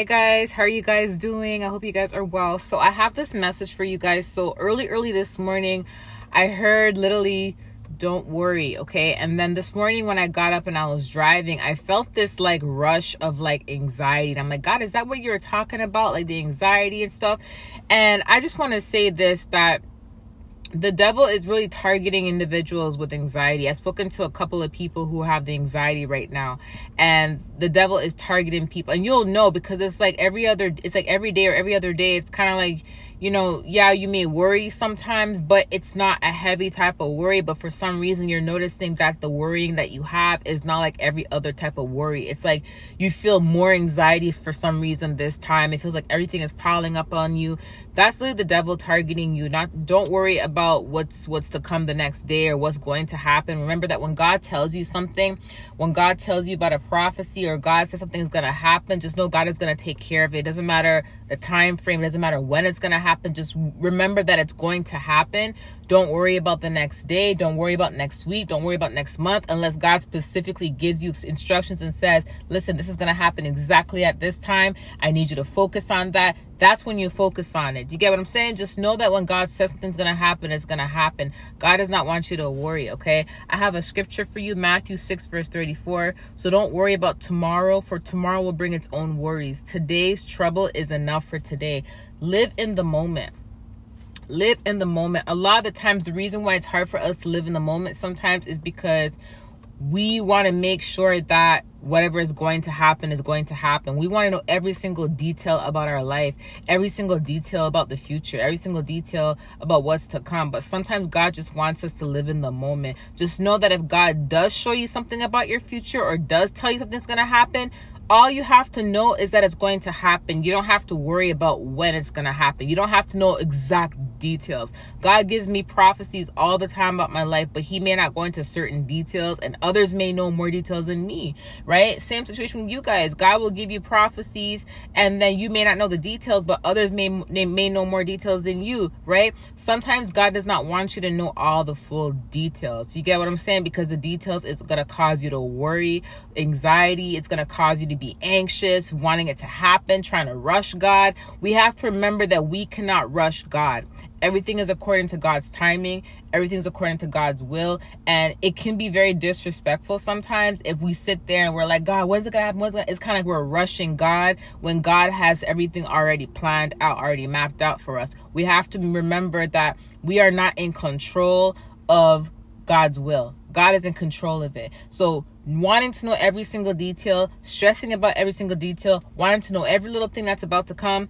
Hey guys, how are you guys doing? I hope you guys are well. So I have this message for you guys. So early this morning, I heard literally, don't worry, okay? And then this morning when I got up and I was driving, I felt this like rush of like anxiety. And I'm like, God, is that what you're talking about? Like the anxiety and stuff. And I just want to say this, that the devil is really targeting individuals with anxiety. I've spoken to a couple of people who have the anxiety right now, and the devil is targeting people. And you'll know because it's like every day or every other day. It's kind of like, you know, yeah, you may worry sometimes, but it's not a heavy type of worry. But for some reason, you're noticing that the worrying that you have is not like every other type of worry. It's like you feel more anxiety for some reason this time. It feels like everything is piling up on you. That's really the devil targeting you. Don't worry about what's to come the next day or what's going to happen. Remember that when God tells you something, when God tells you about a prophecy or God says something's going to happen, just know God is going to take care of it. It doesn't matter the time frame. It doesn't matter when it's going to happen. Just remember that it's going to happen. Don't worry about the next day. Don't worry about next week. Don't worry about next month unless God specifically gives you instructions and says, listen, this is going to happen exactly at this time. I need you to focus on that. That's when you focus on it. Do you get what I'm saying? Just know that when God says something's going to happen, it's going to happen. God does not want you to worry, okay? I have a scripture for you, Matthew 6, verse 34. So don't worry about tomorrow, for tomorrow will bring its own worries. Today's trouble is enough for today. Live in the moment. Live in the moment. A lot of the times, the reason why it's hard for us to live in the moment sometimes is because we want to make sure that whatever is going to happen is going to happen. We want to know every single detail about our life, every single detail about the future, every single detail about what's to come. But sometimes God just wants us to live in the moment. Just know that if God does show you something about your future or does tell you something's going to happen, all you have to know is that it's going to happen. You don't have to worry about when it's going to happen. You don't have to know exact details. God gives me prophecies all the time about my life, but he may not go into certain details, and others may know more details than me, right? Same situation with you guys. God will give you prophecies, and then you may not know the details, but others may know more details than you, right? Sometimes God does not want you to know all the full details. You get what I'm saying? Because the details is going to cause you to worry, anxiety. It's going to cause you to be anxious, wanting it to happen, trying to rush God. We have to remember that we cannot rush God. Everything is according to God's timing. Everything's according to God's will. And it can be very disrespectful sometimes if we sit there and we're like, God, when's it going to happen? It's kind of like we're rushing God when God has everything already planned out, already mapped out for us. We have to remember that we are not in control of God's will. God is in control of it. So wanting to know every single detail, stressing about every single detail, wanting to know every little thing that's about to come,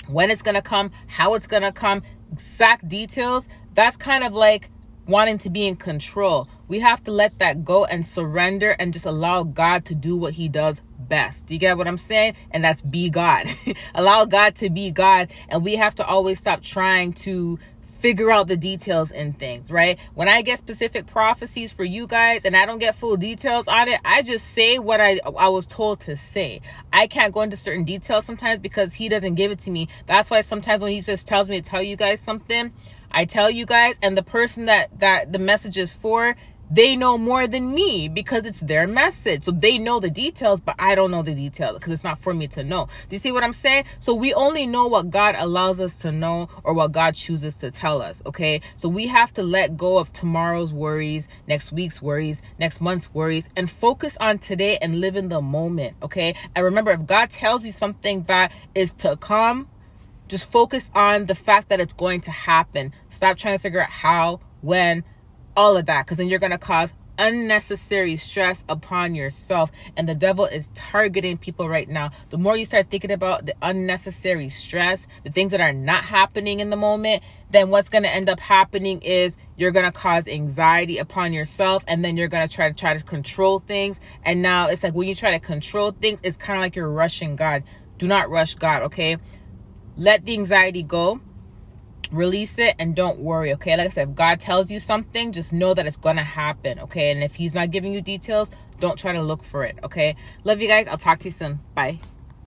when it's going to come, how it's going to come, exact details, that's kind of like wanting to be in control. We have to let that go and surrender and just allow God to do what he does best. Do you get what I'm saying? And that's be God. Allow God to be God. And we have to always stop trying to figure out the details in things, right? When I get specific prophecies for you guys and I don't get full details on it, I just say what I was told to say. I can't go into certain details sometimes because he doesn't give it to me. That's why sometimes when he just tells me to tell you guys something, I tell you guys, and the person that the message is for, they know more than me because it's their message. So they know the details, but I don't know the details because it's not for me to know. Do you see what I'm saying? So we only know what God allows us to know or what God chooses to tell us, okay? So we have to let go of tomorrow's worries, next week's worries, next month's worries, and focus on today and live in the moment, okay? And remember, if God tells you something that is to come, just focus on the fact that it's going to happen. Stop trying to figure out how, when, all of that, because then you're going to cause unnecessary stress upon yourself. And the devil is targeting people right now. The more you start thinking about the unnecessary stress, the things that are not happening in the moment, then what's going to end up happening is you're going to cause anxiety upon yourself, and then you're going to try to control things. And now it's like when you try to control things, it's kind of like you're rushing God. Do not rush God, okay? Let the anxiety go. Release it and don't worry, okay? Like I said, if God tells you something, just know that it's gonna happen, okay? And if he's not giving you details, don't try to look for it, okay? Love you guys. I'll talk to you soon. Bye.